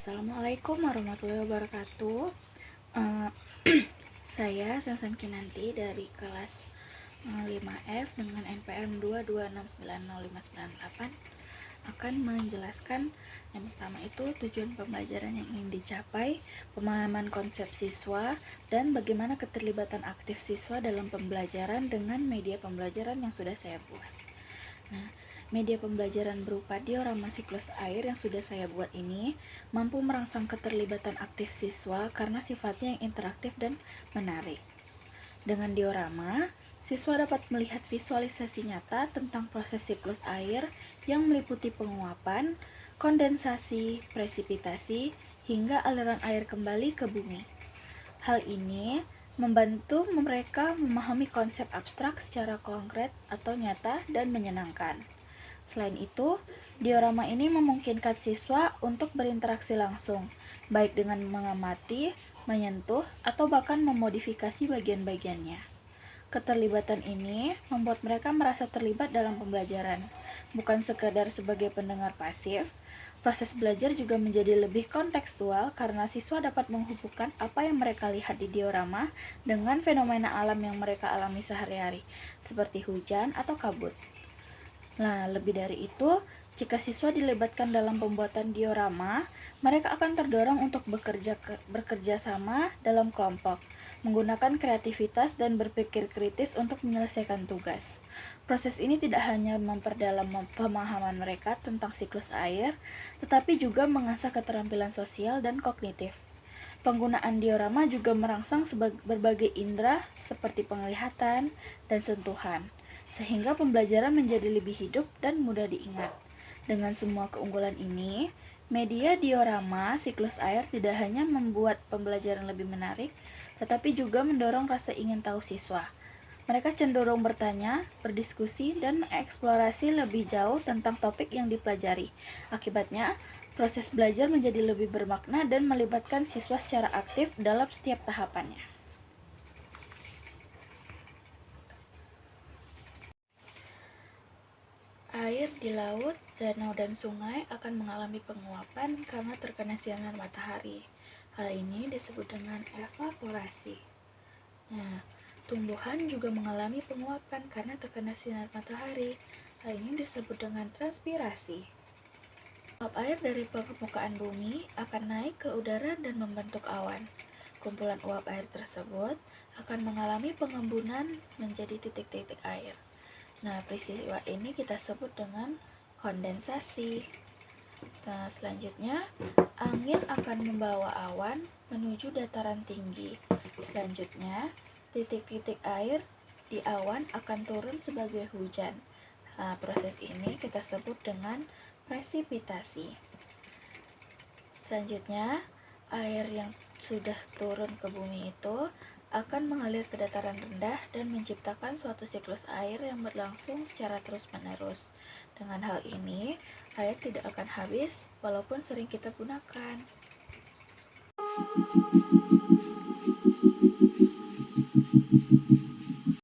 Assalamualaikum warahmatullahi wabarakatuh. Eh, Saya Sansan Kinanti dari kelas 5F dengan NPM 2269058 akan menjelaskan yang pertama itu tujuan pembelajaran yang ingin dicapai, pemahaman konsep siswa, dan bagaimana keterlibatan aktif siswa dalam pembelajaran dengan media pembelajaran yang sudah saya buat. Nah, media pembelajaran berupa diorama siklus air yang sudah saya buat ini mampu merangsang keterlibatan aktif siswa karena sifatnya yang interaktif dan menarik. Dengan diorama, siswa dapat melihat visualisasi nyata tentang proses siklus air yang meliputi penguapan, kondensasi, presipitasi, hingga aliran air kembali ke bumi. Hal ini membantu mereka memahami konsep abstrak secara konkret atau nyata dan menyenangkan. Selain itu, diorama ini memungkinkan siswa untuk berinteraksi langsung, baik dengan mengamati, menyentuh, atau bahkan memodifikasi bagian-bagiannya. Keterlibatan ini membuat mereka merasa terlibat dalam pembelajaran, bukan sekadar sebagai pendengar pasif. Proses belajar juga menjadi lebih kontekstual karena siswa dapat menghubungkan apa yang mereka lihat di diorama dengan fenomena alam yang mereka alami sehari-hari, seperti hujan atau kabut. Nah, lebih dari itu, jika siswa dilibatkan dalam pembuatan diorama, mereka akan terdorong untuk bekerja sama dalam kelompok, menggunakan kreativitas dan berpikir kritis untuk menyelesaikan tugas. Proses ini tidak hanya memperdalam pemahaman mereka tentang siklus air, tetapi juga mengasah keterampilan sosial dan kognitif. Penggunaan diorama juga merangsang berbagai indera seperti penglihatan dan sentuhan, sehingga pembelajaran menjadi lebih hidup dan mudah diingat. Dengan semua keunggulan ini, media diorama siklus air tidak hanya membuat pembelajaran lebih menarik, tetapi juga mendorong rasa ingin tahu siswa. Mereka cenderung bertanya, berdiskusi, dan mengeksplorasi lebih jauh tentang topik yang dipelajari. Akibatnya, proses belajar menjadi lebih bermakna dan melibatkan siswa secara aktif dalam setiap tahapannya. Air di laut, danau, dan sungai akan mengalami penguapan karena terkena sinar matahari. Hal ini disebut dengan evaporasi. Nah, tumbuhan juga mengalami penguapan karena terkena sinar matahari. Hal ini disebut dengan transpirasi. Uap air dari permukaan bumi akan naik ke udara dan membentuk awan. Kumpulan uap air tersebut akan mengalami pengembunan menjadi titik-titik air. Nah, peristiwa ini kita sebut dengan kondensasi. Nah, selanjutnya, angin akan membawa awan menuju dataran tinggi. Selanjutnya, titik-titik air di awan akan turun sebagai hujan. Nah, proses ini kita sebut dengan presipitasi. Selanjutnya, air yang sudah turun ke bumi itu akan mengalir ke dataran rendah dan menciptakan suatu siklus air yang berlangsung secara terus-menerus. Dengan hal ini, air tidak akan habis walaupun sering kita gunakan.